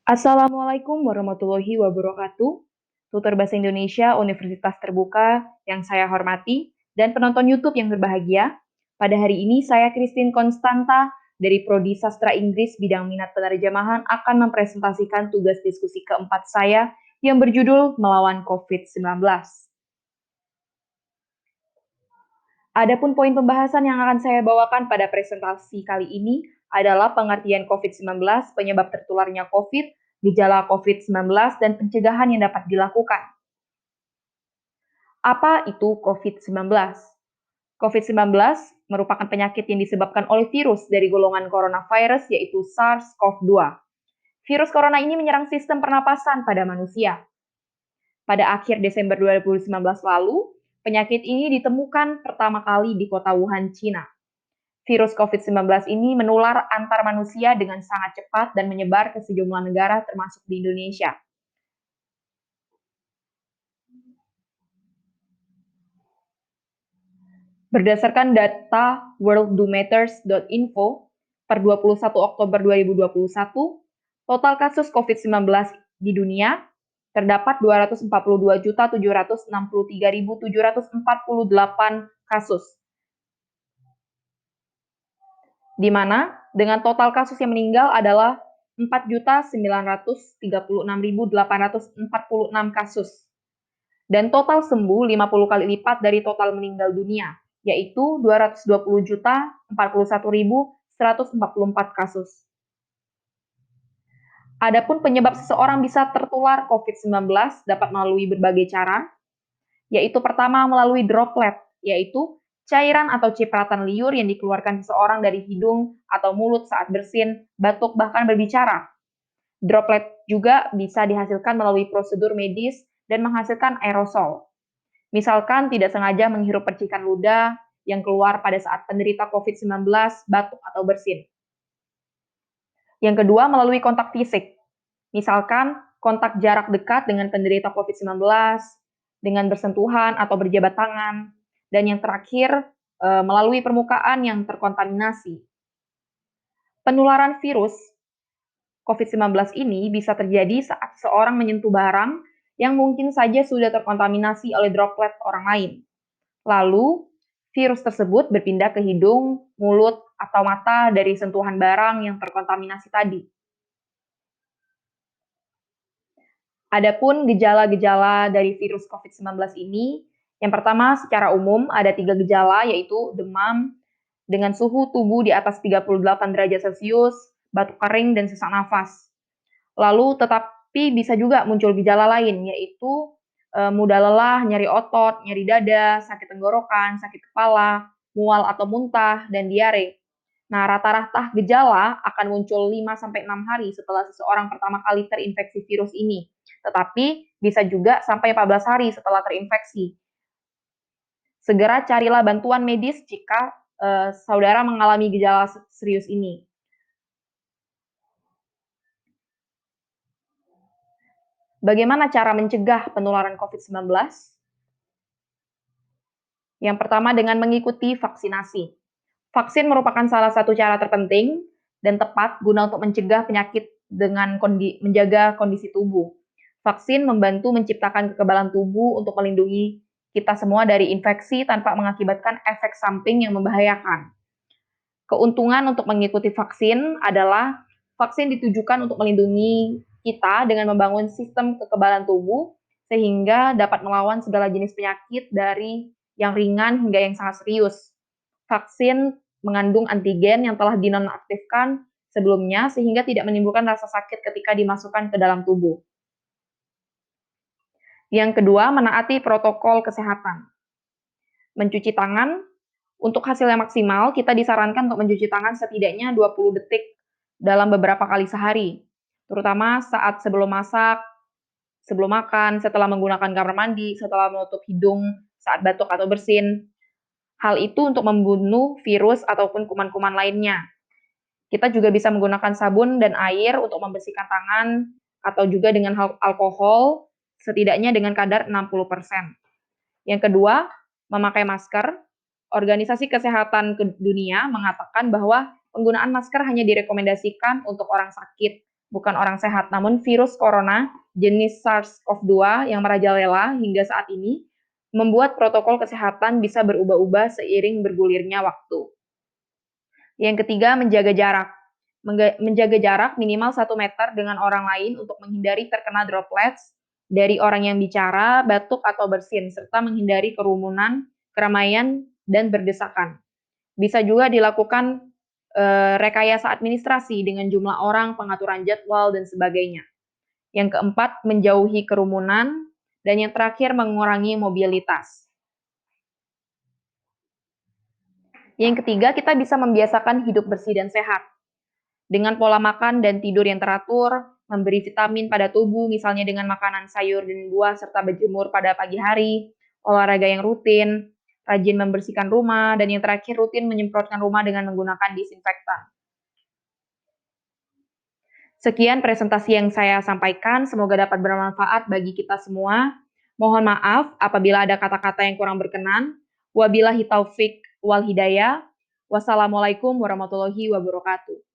Assalamualaikum warahmatullahi wabarakatuh. Tutor Bahasa Indonesia Universitas Terbuka yang saya hormati dan penonton YouTube yang berbahagia. Pada hari ini saya Christine Konstanta dari Prodi Sastra Inggris bidang minat penerjemahan akan mempresentasikan tugas diskusi keempat saya yang berjudul Melawan COVID-19. Adapun poin pembahasan yang akan saya bawakan pada presentasi kali ini adalah pengertian COVID-19, penyebab tertularnya COVID, gejala COVID-19, dan pencegahan yang dapat dilakukan. Apa itu COVID-19? COVID-19 merupakan penyakit yang disebabkan oleh virus dari golongan coronavirus yaitu SARS-CoV-2. Virus corona ini menyerang sistem pernapasan pada manusia. Pada akhir Desember 2019 lalu, penyakit ini ditemukan pertama kali di kota Wuhan, Cina. Virus COVID-19 ini menular antar manusia dengan sangat cepat dan menyebar ke sejumlah negara termasuk di Indonesia. Berdasarkan data worlddomatters.info per 21 Oktober 2021, total kasus COVID-19 di dunia terdapat 242.763.748 kasus, di mana dengan total kasus yang meninggal adalah 4.936.846 kasus. Dan total sembuh 50 kali lipat dari total meninggal dunia, yaitu 220.041.144 kasus. Adapun penyebab seseorang bisa tertular COVID-19 dapat melalui berbagai cara, yaitu pertama melalui droplet, yaitu cairan atau cipratan liur yang dikeluarkan seseorang dari hidung atau mulut saat bersin, batuk, bahkan berbicara. Droplet juga bisa dihasilkan melalui prosedur medis dan menghasilkan aerosol. Misalkan tidak sengaja menghirup percikan ludah yang keluar pada saat penderita COVID-19 batuk atau bersin. Yang kedua, melalui kontak fisik. Misalkan kontak jarak dekat dengan penderita COVID-19, dengan bersentuhan atau berjabat tangan. Dan yang terakhir, melalui permukaan yang terkontaminasi. Penularan virus COVID-19 ini bisa terjadi saat seseorang menyentuh barang yang mungkin saja sudah terkontaminasi oleh droplet orang lain. Lalu, virus tersebut berpindah ke hidung, mulut, atau mata dari sentuhan barang yang terkontaminasi tadi. Adapun gejala-gejala dari virus COVID-19 ini, yang pertama secara umum ada 3 gejala yaitu demam dengan suhu tubuh di atas 38 derajat Celcius, batuk kering, dan sesak nafas. Lalu tetapi bisa juga muncul gejala lain yaitu mudah lelah, nyeri otot, nyeri dada, sakit tenggorokan, sakit kepala, mual atau muntah, dan diare. Nah, rata-rata gejala akan muncul 5-6 hari setelah seseorang pertama kali terinfeksi virus ini. Tetapi bisa juga sampai 14 hari setelah terinfeksi. Segera carilah bantuan medis jika saudara mengalami gejala serius ini. Bagaimana cara mencegah penularan COVID-19? Yang pertama dengan mengikuti vaksinasi. Vaksin merupakan salah satu cara terpenting dan tepat guna untuk mencegah penyakit dengan menjaga kondisi tubuh. Vaksin membantu menciptakan kekebalan tubuh untuk melindungi kita semua dari infeksi tanpa mengakibatkan efek samping yang membahayakan. Keuntungan untuk mengikuti vaksin adalah vaksin ditujukan untuk melindungi kita dengan membangun sistem kekebalan tubuh sehingga dapat melawan segala jenis penyakit dari yang ringan hingga yang sangat serius. Vaksin mengandung antigen yang telah dinonaktifkan sebelumnya sehingga tidak menimbulkan rasa sakit ketika dimasukkan ke dalam tubuh. Yang kedua, menaati protokol kesehatan. Mencuci tangan, untuk hasil yang maksimal, kita disarankan untuk mencuci tangan setidaknya 20 detik dalam beberapa kali sehari, terutama saat sebelum masak, sebelum makan, setelah menggunakan kamar mandi, setelah menutup hidung saat batuk atau bersin. Hal itu untuk membunuh virus ataupun kuman-kuman lainnya. Kita juga bisa menggunakan sabun dan air untuk membersihkan tangan atau juga dengan alkohol setidaknya dengan kadar 60%. Yang kedua, memakai masker. Organisasi Kesehatan Dunia mengatakan bahwa penggunaan masker hanya direkomendasikan untuk orang sakit bukan orang sehat, namun virus corona jenis SARS-CoV-2 yang merajalela hingga saat ini membuat protokol kesehatan bisa berubah-ubah seiring bergulirnya waktu. Yang ketiga, menjaga jarak. Menjaga jarak minimal 1 meter dengan orang lain untuk menghindari terkena droplets dari orang yang bicara, batuk, atau bersin, serta menghindari kerumunan, keramaian, dan berdesakan. Bisa juga dilakukan rekayasa administrasi dengan jumlah orang, pengaturan jadwal, dan sebagainya. Yang keempat, menjauhi kerumunan. Dan yang terakhir, mengurangi mobilitas. Yang ketiga, kita bisa membiasakan hidup bersih dan sehat. Dengan pola makan dan tidur yang teratur, memberi vitamin pada tubuh, misalnya dengan makanan sayur dan buah, serta berjemur pada pagi hari, olahraga yang rutin, rajin membersihkan rumah, dan yang terakhir rutin menyemprotkan rumah dengan menggunakan disinfektan. Sekian presentasi yang saya sampaikan, semoga dapat bermanfaat bagi kita semua. Mohon maaf apabila ada kata-kata yang kurang berkenan. Wabillahi taufik wal hidayah. Wassalamualaikum warahmatullahi wabarakatuh.